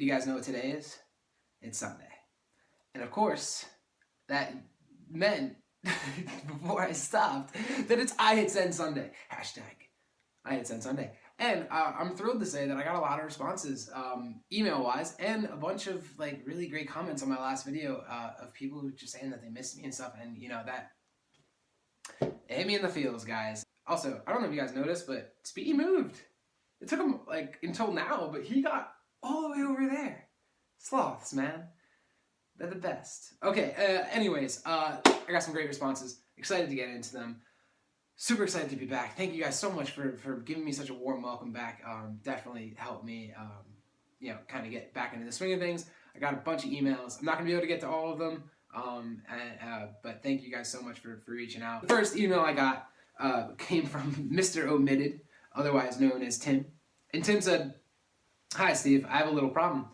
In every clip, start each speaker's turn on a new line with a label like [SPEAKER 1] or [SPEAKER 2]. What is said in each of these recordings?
[SPEAKER 1] Do you guys know what today is? It's Sunday. And of course, that meant, before I stopped, that it's iHitSendSunday. Hashtag iHitSendSunday. And I'm thrilled to say that I got a lot of responses, email-wise, and a bunch of like really great comments on my last video of people who just saying that they missed me and stuff. And you know, that it hit me in the feels, guys. Also, I don't know if you guys noticed, but Speedy moved. It took him like until now, but he got all the way over there. Sloths, man. They're the best. Okay, anyways, I got some great responses. Excited to get into them. Super excited to be back. Thank you guys so much for giving me such a warm welcome back. Definitely helped me, kind of get back into the swing of things. I got a bunch of emails. I'm not going to be able to get to all of them, but thank you guys so much for reaching out. The first email I got came from Mr. Omitted, otherwise known as Tim. And Tim said, "Hi, Steve. I have a little problem.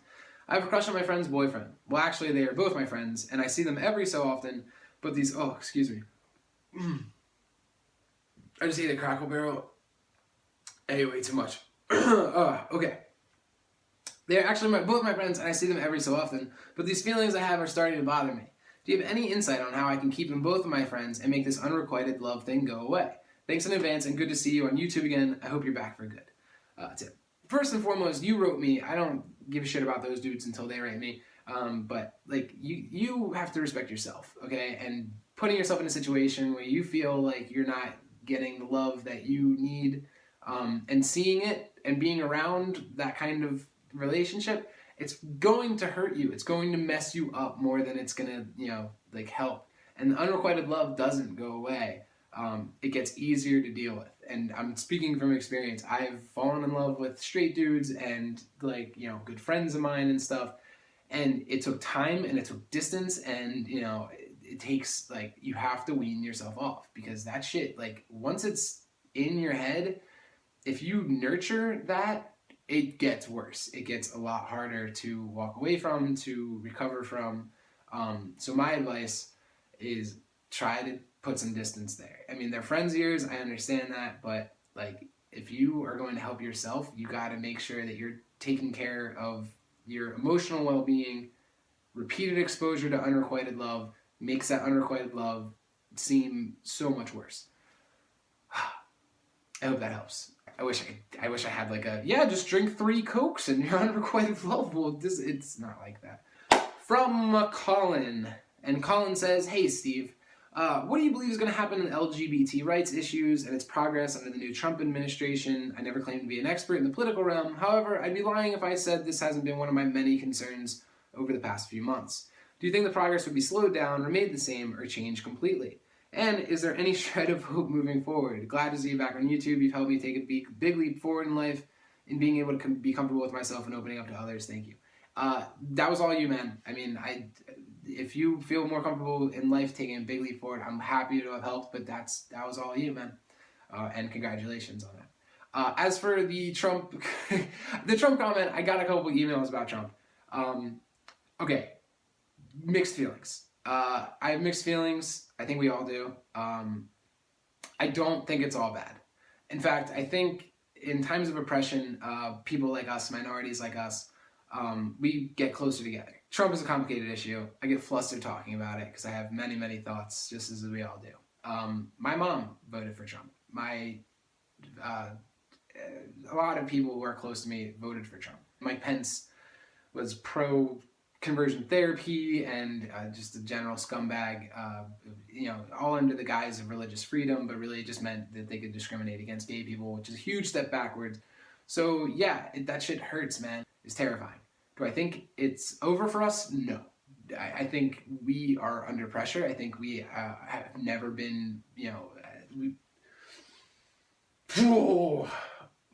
[SPEAKER 1] I have a crush on my friend's boyfriend. Well, actually, they are both my friends, and I see them every so often, but these... Oh, excuse me. I just ate a Crackle Barrel. I ate way too much. Okay. They're actually both my friends, and I see them every so often, but these feelings I have are starting to bother me. Do you have any insight on how I can keep them both my friends and make this unrequited love thing go away? Thanks in advance, and good to see you on YouTube again. I hope you're back for good." Tim. First and foremost, you wrote me. I don't give a shit about those dudes until they write me. But like you have to respect yourself, okay? And putting yourself in a situation where you feel like you're not getting the love that you need, and seeing it and being around that kind of relationship, it's going to hurt you. It's going to mess you up more than it's gonna, help. And the unrequited love doesn't go away. It gets easier to deal with. And I'm speaking from experience. I've fallen in love with straight dudes and good friends of mine and stuff. And it took time and it took distance, and it takes, you have to wean yourself off, because that shit, once it's in your head, if you nurture that, it gets worse. It gets a lot harder to walk away from, to recover from. So my advice is try to put some distance there. I mean, they're friends of yours, I understand that, but if you are going to help yourself, you got to make sure that you're taking care of your emotional well-being. Repeated exposure to unrequited love makes that unrequited love seem so much worse. I hope that helps. I wish I had just drink 3 Cokes and your unrequited love will it's not like that. From Colin. And Colin says, "Hey Steve, what do you believe is going to happen in LGBT rights issues and its progress under the new Trump administration? I never claimed to be an expert in the political realm. However, I'd be lying if I said this hasn't been one of my many concerns over the past few months. Do you think the progress would be slowed down or made the same or changed completely? And is there any shred of hope moving forward? Glad to see you back on YouTube. You've helped me take a big leap forward in life in being able to be comfortable with myself and opening up to others. Thank you." That was all you, man. I mean, if you feel more comfortable in life taking a big leap forward, I'm happy to have helped, but that was all you, man. And congratulations on that. As for the Trump, the Trump comment, I got a couple emails about Trump. Okay, mixed feelings. I have mixed feelings. I think we all do. I don't think it's all bad. In fact, I think in times of oppression, people like us, minorities like us, we get closer together. Trump is a complicated issue. I get flustered talking about it because I have many, many thoughts, just as we all do. My mom voted for Trump. A lot of people who are close to me voted for Trump. Mike Pence was pro-conversion therapy and just a general scumbag, all under the guise of religious freedom, but really it just meant that they could discriminate against gay people, which is a huge step backwards. So yeah, that shit hurts, man. It's terrifying. Do I think it's over for us? No. I think we are under pressure. I think we have never been, I'm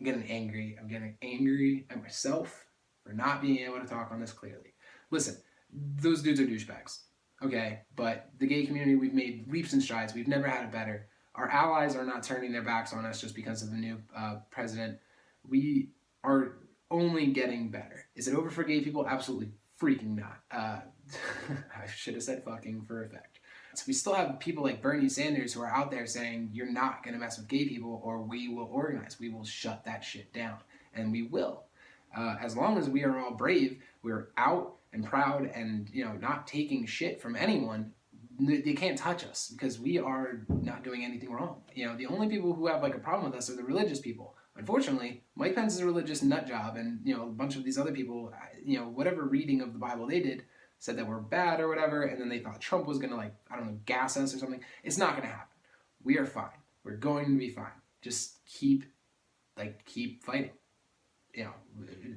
[SPEAKER 1] getting angry. I'm getting angry at myself for not being able to talk on this clearly. Listen, those dudes are douchebags, okay? But the gay community, we've made leaps and strides. We've never had it better. Our allies are not turning their backs on us just because of the new president. We are only getting better. Is it over for gay people? Absolutely freaking not. I should have said fucking for effect. So we still have people like Bernie Sanders who are out there saying, you're not going to mess with gay people or we will organize. We will shut that shit down. And we will. As long as we are all brave, we're out and proud and, not taking shit from anyone, they can't touch us because we are not doing anything wrong. The only people who have like a problem with us are the religious people. Unfortunately, Mike Pence is a religious nut job, and a bunch of these other people, whatever reading of the Bible they did said that we're bad or whatever, and then they thought Trump was gonna gas us or something. It's not gonna happen. We are fine. We're going to be fine. Just keep fighting.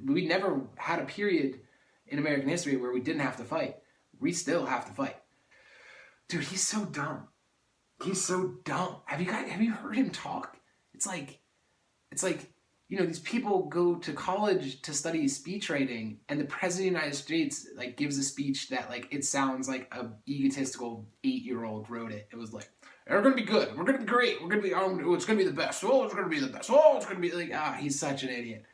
[SPEAKER 1] We never had a period in American history where we didn't have to fight. We still have to fight. Dude, he's so dumb. He's so dumb. Have you heard him talk? It's like, these people go to college to study speech writing, and the president of the United States gives a speech that it sounds like a egotistical 8-year-old wrote it. It was like, we're gonna be good. We're gonna be great. We're gonna be it's gonna be the best. Oh, it's gonna be the best. Oh, it's gonna be he's such an idiot.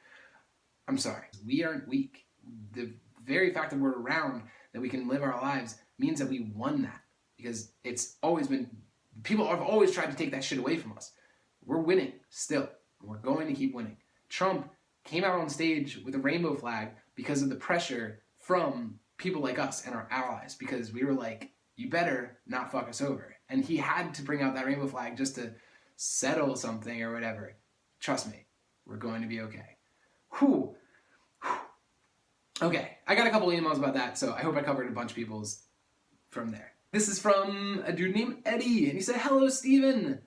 [SPEAKER 1] I'm sorry. We aren't weak. The very fact that we're around, that we can live our lives, means that we won that. Because it's always been, people have always tried to take that shit away from us. We're winning still. We're going to keep winning. Trump came out on stage with a rainbow flag because of the pressure from people like us and our allies, because we were like, you better not fuck us over. And he had to bring out that rainbow flag just to settle something or whatever. Trust me, we're going to be okay. Whew. Okay, I got a couple emails about that, so I hope I covered a bunch of people's from there. This is from a dude named Eddie, and he said, hello, Steven.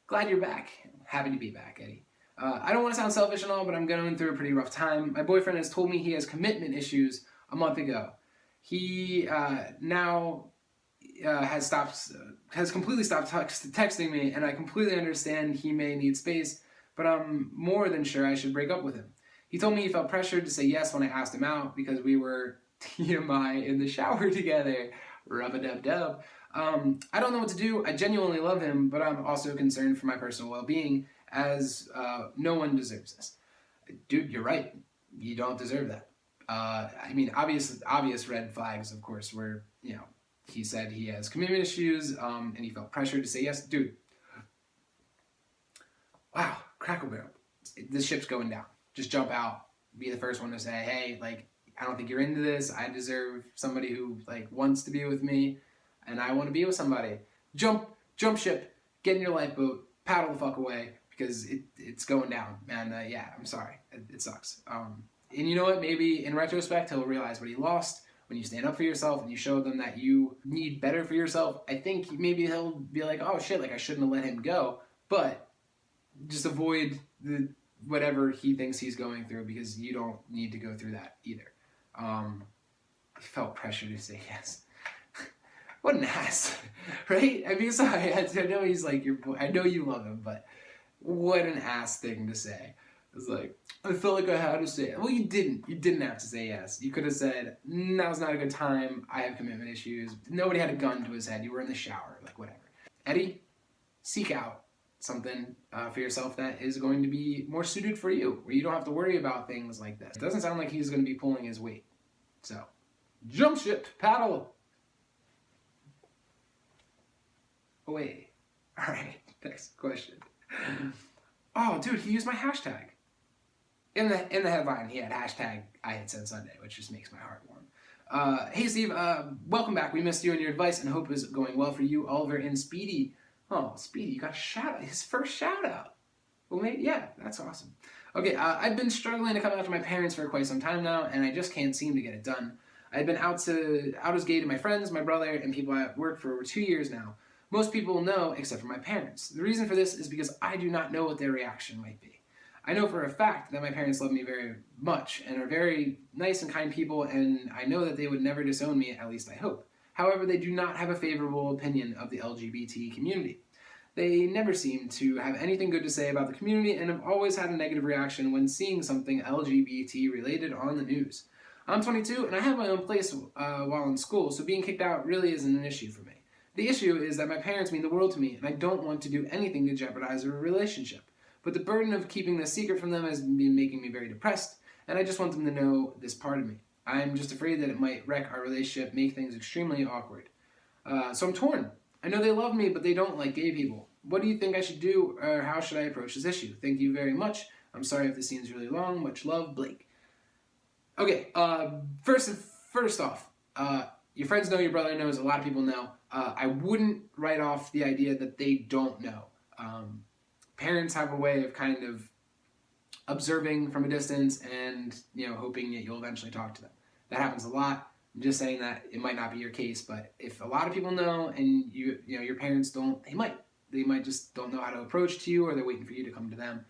[SPEAKER 1] Glad you're back. Happy to be back, Eddie. I don't want to sound selfish and all, but I'm going through a pretty rough time. My boyfriend has told me he has commitment issues a month ago. He now has completely stopped texting me, and I completely understand he may need space, but I'm more than sure I should break up with him. He told me he felt pressured to say yes when I asked him out because we were TMI in the shower together. Rub-a-dub-dub. I don't know what to do. I genuinely love him, but I'm also concerned for my personal well-being, as no one deserves this. Dude, you're right. You don't deserve that. Obvious red flags, of course, where, he said he has commitment issues, and he felt pressured to say yes. Dude. Wow, Crackle Barrel. This ship's going down. Just jump out. Be the first one to say, hey, I don't think you're into this. I deserve somebody who wants to be with me, and I want to be with somebody. Jump ship, get in your lifeboat, paddle the fuck away, because it's going down. And yeah, I'm sorry, it sucks. And you know what? Maybe in retrospect, he'll realize what he lost. When you stand up for yourself and you show them that you need better for yourself, I think maybe he'll be like, oh shit, I shouldn't have let him go. But just avoid whatever he thinks he's going through, because you don't need to go through that either. He felt pressure to say yes. What an ass, right? Sorry, I know he's your boy. I know you love him, but what an ass thing to say. It's I felt like I had to say it. Well, you didn't. You didn't have to say yes. You could have said, now's not a good time. I have commitment issues. Nobody had a gun to his head. You were in the shower. Whatever. Eddie, seek out something for yourself that is going to be more suited for you, where you don't have to worry about things like this. It doesn't sound like he's going to be pulling his weight. So, jump ship, paddle away. All right, next question. Oh, dude, he used my hashtag. In the headline, he had hashtag iHitSendSunday, which just makes my heart warm. Hey, Steve, welcome back. We missed you and your advice, and hope is going well for you, Oliver, and Speedy. Oh, Speedy, you got a shout-out. His first shout-out. Well, maybe, yeah, that's awesome. Okay, I've been struggling to come out to my parents for quite some time now, and I just can't seem to get it done. I've been out as gay to my friends, my brother, and people at work for over 2 years now. Most people know, except for my parents. The reason for this is because I do not know what their reaction might be. I know for a fact that my parents love me very much and are very nice and kind people, and I know that they would never disown me, at least I hope. However, they do not have a favorable opinion of the LGBT community. They never seem to have anything good to say about the community and have always had a negative reaction when seeing something LGBT related on the news. I'm 22 and I have my own place while in school, so being kicked out really isn't an issue for me. The issue is that my parents mean the world to me, and I don't want to do anything to jeopardize our relationship. But the burden of keeping this secret from them has been making me very depressed, and I just want them to know this part of me. I'm just afraid that it might wreck our relationship, make things extremely awkward. So I'm torn. I know they love me, but they don't like gay people. What do you think I should do, or how should I approach this issue? Thank you very much. I'm sorry if this seems really long. Much love, Blake. Okay, first off, your friends know, your brother knows, a lot of people know. I wouldn't write off the idea that they don't know. Parents have a way of kind of observing from a distance and, hoping that you'll eventually talk to them. That happens a lot. I'm just saying that it might not be your case, but if a lot of people know and your parents don't, they might just don't know how to approach to you, or they're waiting for you to come to them.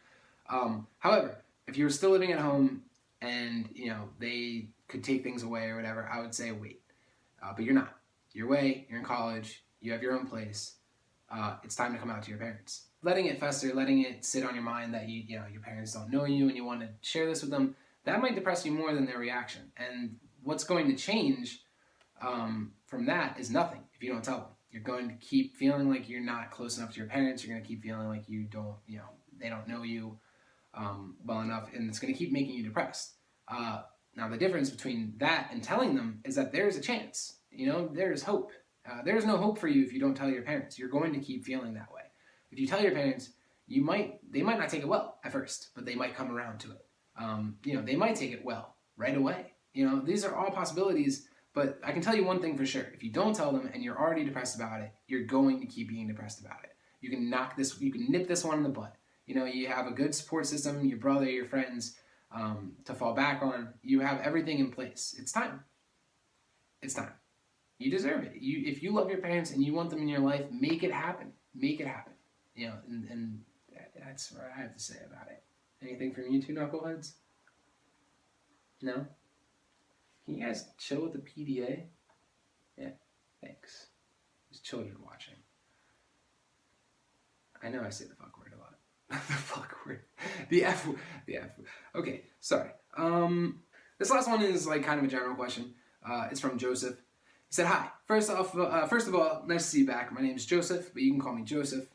[SPEAKER 1] However, if you're still living at home and they could take things away or whatever, I would say wait. But you're not. You're away. You're in college. You have your own place. It's time to come out to your parents. Letting it fester, letting it sit on your mind that your parents don't know you and you want to share this with them, that might depress you more than their reaction. And what's going to change from that is nothing if you don't tell them. You're going to keep feeling like you're not close enough to your parents. You're going to keep feeling like you don't, they don't know you well enough, and it's going to keep making you depressed. Now, the difference between that and telling them is that there's a chance. There's hope. There's no hope for you if you don't tell your parents. You're going to keep feeling that way. If you tell your parents, they might not take it well at first, but they might come around to it. They might take it well right away. These are all possibilities, but I can tell you one thing for sure. If you don't tell them and you're already depressed about it, you're going to keep being depressed about it. You can nip this one in the bud. You have a good support system, your brother, your friends, to fall back on. You have everything in place. It's time. It's time. You deserve it. If you love your parents and you want them in your life, make it happen. Make it happen. And that's what I have to say about it. Anything from you two knuckleheads? No? Can you guys chill with the PDA? Yeah, thanks. There's children watching. I know I say the fuck word a lot. The fuck word. The F word. The F word. Okay, sorry. This last one is kind of a general question. It's from Joseph. He said, hi. First of all, nice to see you back. My name is Joseph, but you can call me Joseph.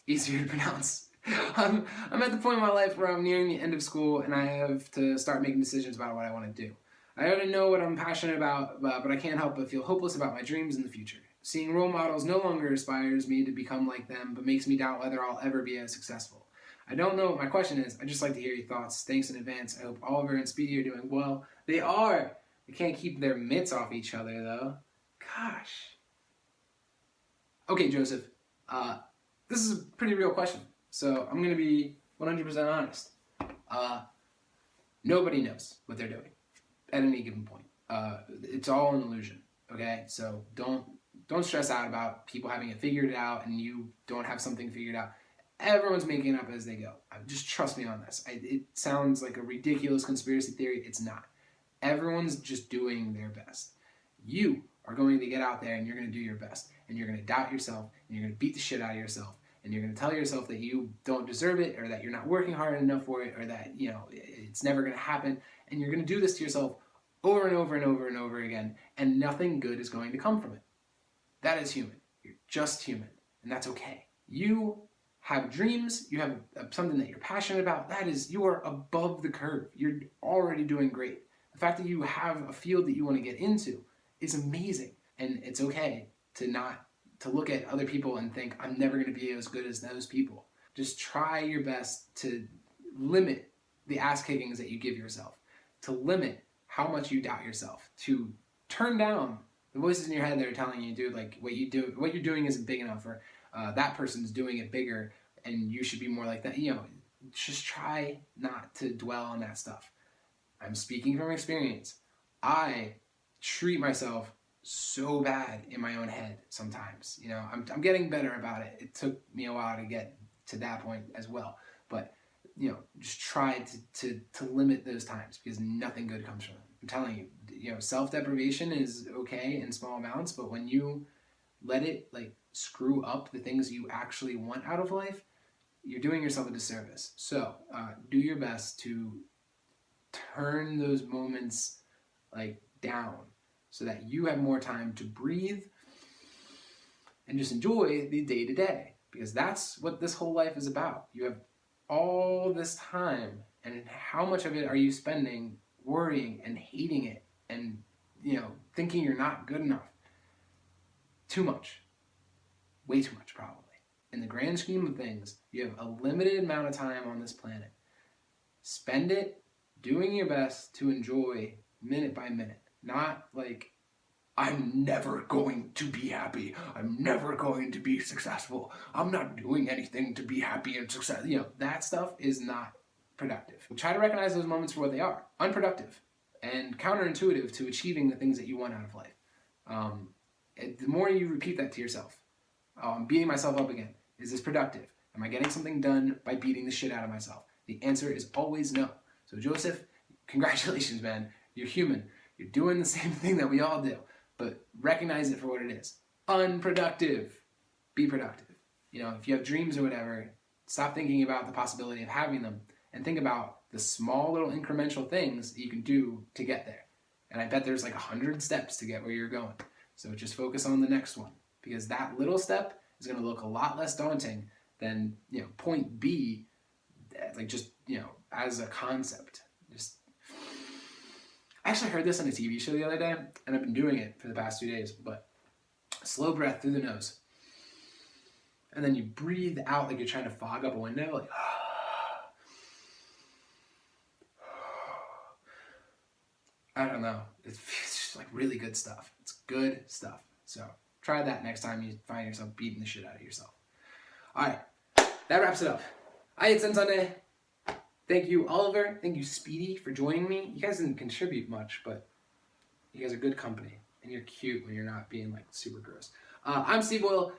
[SPEAKER 1] Easier to pronounce. I'm at the point in my life where I'm nearing the end of school and I have to start making decisions about what I want to do. I already know what I'm passionate about, but I can't help but feel hopeless about my dreams in the future. Seeing role models no longer inspires me to become like them, but makes me doubt whether I'll ever be as successful. I don't know what my question is. I'd just like to hear your thoughts. Thanks in advance. I hope Oliver and Speedy are doing well. They are. They can't keep their mitts off each other, though. Gosh. Okay, Joseph. This is a pretty real question, so I'm going to be 100% honest. Nobody knows what they're doing at any given point. It's all an illusion, okay? So don't stress out about people having it figured out and you don't have something figured out. Everyone's making it up as they go. Just trust me on this. It sounds like a ridiculous conspiracy theory. It's not. Everyone's just doing their best. You are going to get out there and you're going to do your best. And you're going to doubt yourself and you're going to beat the shit out of yourself. And you're going to tell yourself that you don't deserve it, or that you're not working hard enough for it, or that, it's never going to happen. And you're going to do this to yourself over and over and over and over again, and nothing good is going to come from it. That is human. You're just human, and that's okay. You have dreams, you have something that you're passionate about. You are above the curve. You're already doing great. The fact that you have a field that you want to get into is amazing, and it's okay to look at other people and think, I'm never going to be as good as those people. Just try your best to limit the ass kickings that you give yourself, to limit how much you doubt yourself, to turn down the voices in your head that are telling you, dude, what you're doing isn't big enough, or that person's doing it bigger and you should be more like that. Just try not to dwell on that stuff. I'm speaking from experience. I treat myself so bad in my own head sometimes. I'm getting better about it. It took me a while to get to that point as well. But, just try to limit those times, because nothing good comes from it. I'm telling you, self-deprivation is okay in small amounts, but when you let it screw up the things you actually want out of life, you're doing yourself a disservice. So do your best to turn those moments down, so that you have more time to breathe and just enjoy the day-to-day, because that's what this whole life is about. You have all this time, and how much of it are you spending worrying and hating it and, thinking you're not good enough? Too much. Way too much, probably. In the grand scheme of things, you have a limited amount of time on this planet. Spend it doing your best to enjoy minute by minute. Not like, I'm never going to be happy. I'm never going to be successful. I'm not doing anything to be happy and successful. You know, that stuff is not productive. Try to recognize those moments for what they are. Unproductive and counterintuitive to achieving the things that you want out of life. The more you repeat that to yourself, I'm beating myself up again. Is this productive? Am I getting something done by beating the shit out of myself? The answer is always no. So Joseph, congratulations, man. You're human. You're doing the same thing that we all do. But recognize it for what it is. Unproductive. Be productive. You know, if you have dreams or whatever, stop thinking about the possibility of having them and think about the small little incremental things that you can do to get there. And I bet there's like 100 steps to get where you're going. So just focus on the next one, because that little step is going to look a lot less daunting than, you know, point B, like just, you know, as a concept. I actually heard this on a TV show the other day, and I've been doing it for the past 2 days, but slow breath through the nose. And then you breathe out like you're trying to fog up a window, like, I don't know. It's just like really good stuff. It's good stuff. So try that next time you find yourself beating the shit out of yourself. All right, that wraps it up. iHitSendSunday. Thank you, Oliver. Thank you, Speedy, for joining me. You guys didn't contribute much, but you guys are good company, and you're cute when you're not being like super gross. I'm Steve Boyle.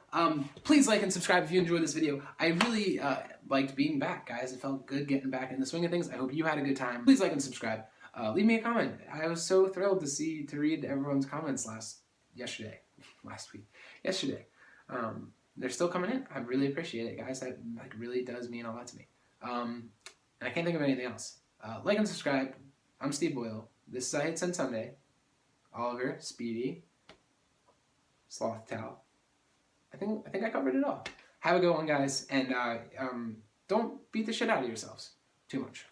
[SPEAKER 1] Please like and subscribe if you enjoyed this video. I really liked being back, guys. It felt good getting back in the swing of things. I hope you had a good time. Please like and subscribe. Leave me a comment. I was so thrilled to read everyone's comments yesterday. They're still coming in. I really appreciate it, guys. That like really does mean a lot to me. And I can't think of anything else. Like and subscribe. I'm Steve Boyle. This is iHitSendSunday. Oliver, Speedy, Sloth Towel. I think I covered it all. Have a good one, guys, and don't beat the shit out of yourselves too much.